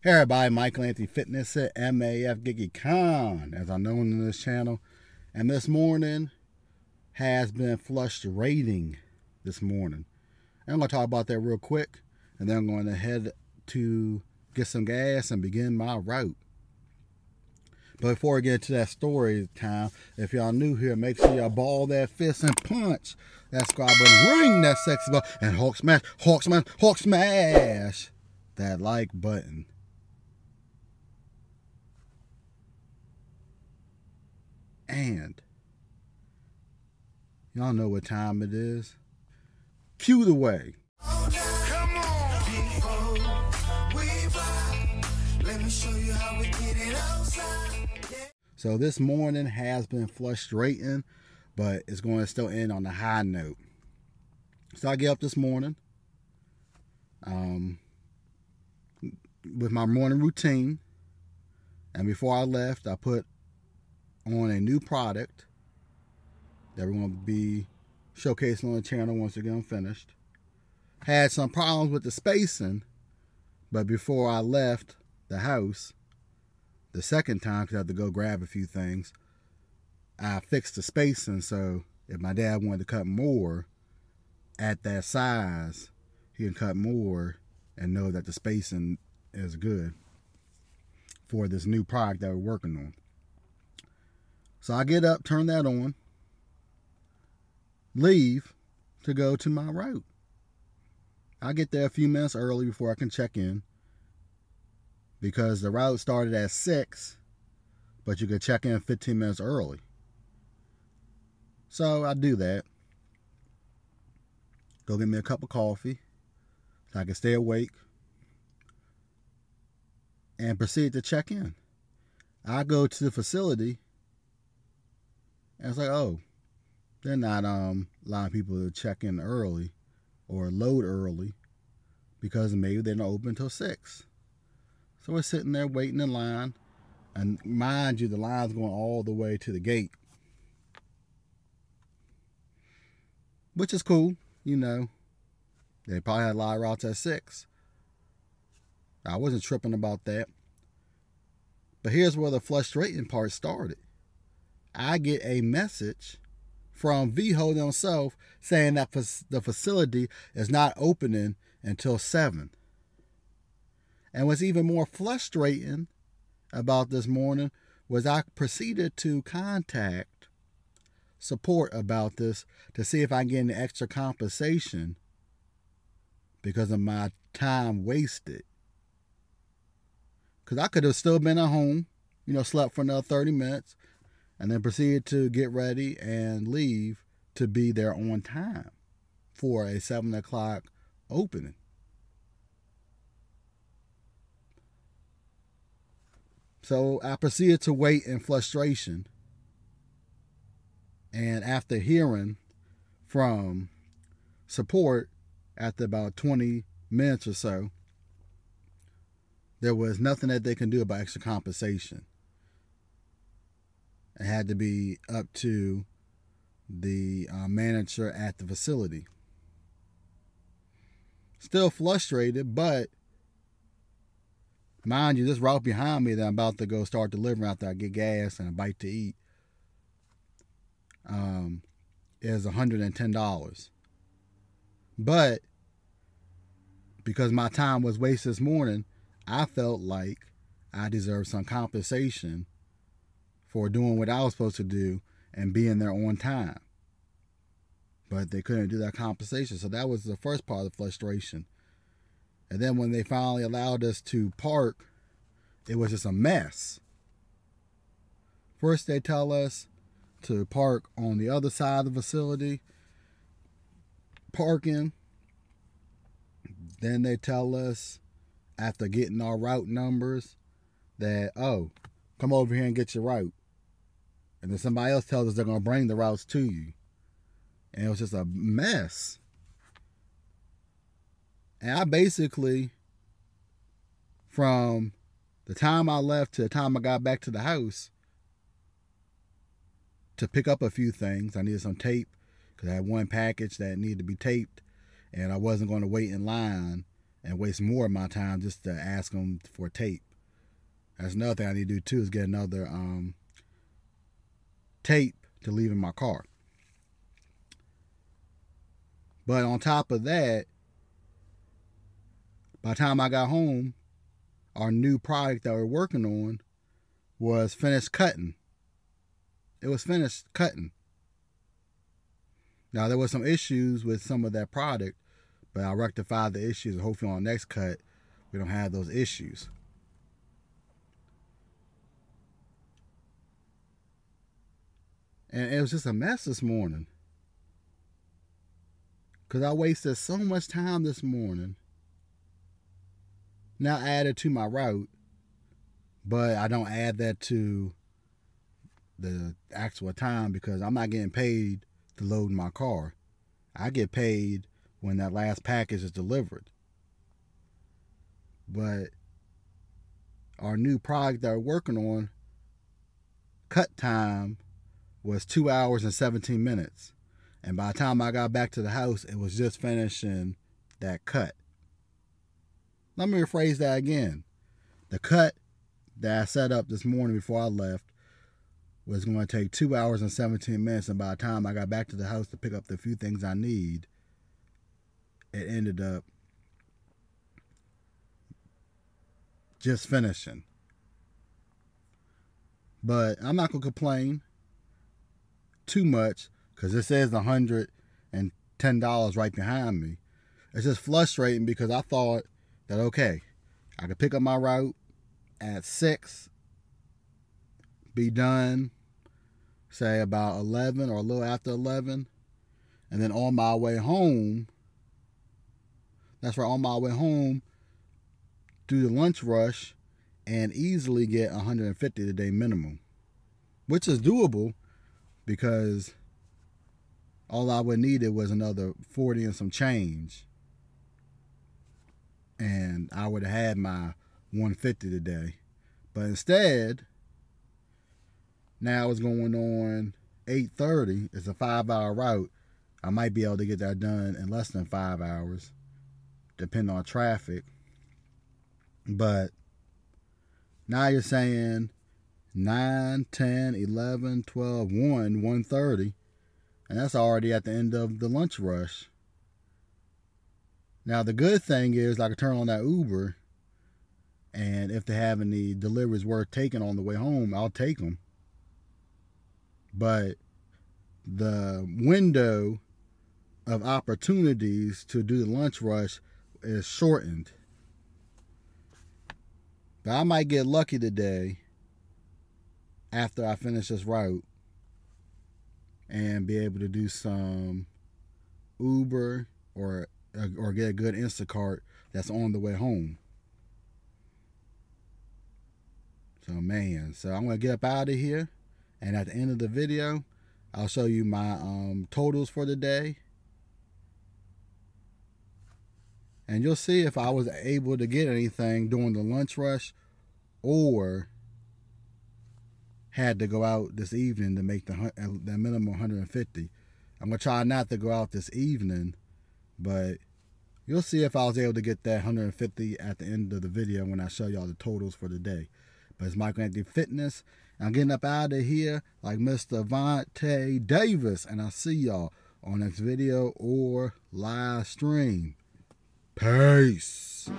Hey everybody, Michael Anthony Fitness at MAF GigEcon, as I'm known in this channel. And this morning has been flushed rating this morning. And I'm going to talk about that real quick. And then I'm going to head to get some gas and begin my route. But before I get to that story time, if y'all new here, make sure y'all ball that fist and punch that subscribe button, ring that sexy bell, and Hulk smash that like button. And y'all know what time it is. Cue the way. Come on, let me show you how we get it outside. So this morning has been frustrating, but it's going to still end on a high note. So I get up this morning with my morning routine, and before I left, I put on a new product that we're going to be showcasing on the channel once again I'm finished. Had some problems with the spacing, but before I left the house the second time, because I had to go grab a few things, I fixed the spacing, so if my dad wanted to cut more at that size, he can cut more and know that the spacing is good for this new product that we're working on. So I get up, turn that on, leave to go to my route. I get there a few minutes early before I can check in, because the route started at 6, but you could check in 15 minutes early. So I do that. Go get me a cup of coffee so I can stay awake, and proceed to check in. I go to the facility, and it's like, oh, they're not allowing people to check in early or load early because maybe they're not open until 6. So we're sitting there waiting in line, and mind you, the line's going all the way to the gate, which is cool. You know, they probably had a lot of routes at 6. I wasn't tripping about that. But here's where the frustrating part started. I get a message from Veho themselves saying that the facility is not opening until 7. And what's even more frustrating about this morning was I proceeded to contact support about this to see if I can get any extra compensation because of my time wasted. Because I could have still been at home, you know, slept for another 30 minutes, and then proceeded to get ready and leave to be there on time for a 7 o'clock opening. So I proceeded to wait in frustration. And after hearing from support after about 20 minutes or so, there was nothing that they can do about extra compensation. It had to be up to the manager at the facility. Still frustrated, but mind you, this route behind me that I'm about to go start delivering after I get gas and a bite to eat is $110. But because my time was wasted this morning, I felt like I deserved some compensation for doing what I was supposed to do and being there on time. But they couldn't do that compensation. So that was the first part of the frustration. And then when they finally allowed us to park, it was just a mess. First they tell us to park on the other side of the facility, parking. Then they tell us, after getting our route numbers, that, oh, come over here and get your route. And then somebody else tells us they're going to bring the routes to you. And it was just a mess. And I basically, from the time I left to the time I got back to the house to pick up a few things, I needed some tape because I had one package that needed to be taped, and I wasn't going to wait in line and waste more of my time just to ask them for tape. That's another thing I need to do too, is get another tape to leave in my car. But on top of that, by the time I got home, our new product that we're working on was finished cutting. It was finished cutting. Now, there were some issues with some of that product, but I rectified the issues, and hopefully on the next cut, we don't have those issues. And it was just a mess this morning, because I wasted so much time this morning. Now I added to my route, but I don't add that to the actual time because I'm not getting paid to load my car. I get paid when that last package is delivered. But our new product that we're working on, cut time was 2 hours and 17 minutes. And by the time I got back to the house, it was just finishing that cut. Let me rephrase that again. The cut that I set up this morning before I left was going to take 2 hours and 17 minutes. And by the time I got back to the house to pick up the few things I need, it ended up just finishing. But I'm not going to complain too much because it says $110 right behind me. It's just frustrating because I thought that, okay, I could pick up my route at 6, be done, say about 11 or a little after 11, and then on my way home, that's right, on my way home, do the lunch rush and easily get 150 a day minimum, which is doable because all I would needed was another 40 and some change, and I would have had my 150 today. But instead, now it's going on 8:30. It's a 5-hour route. I might be able to get that done in less than 5 hours, depending on traffic. But now you're saying 9, 10, 11, 12, 1, 1:30, and that's already at the end of the lunch rush. Now the good thing is I can turn on that Uber, and if they have any deliveries worth taking on the way home, I'll take them. But the window of opportunities to do the lunch rush is shortened. But I might get lucky today after I finish this route and be able to do some Uber or get a good Instacart that's on the way home. So man, I'm going to get up out of here, and at the end of the video, I'll show you my totals for the day. And you'll see if I was able to get anything during the lunch rush or had to go out this evening to make the minimum 150. I'm going to try not to go out this evening, but you'll see if I was able to get that 150 at the end of the video when I show y'all the totals for the day. But it's Michael Anthony Fitness. I'm getting up out of here like Mr. Vontae Davis, and I'll see y'all on next video or live stream. Peace.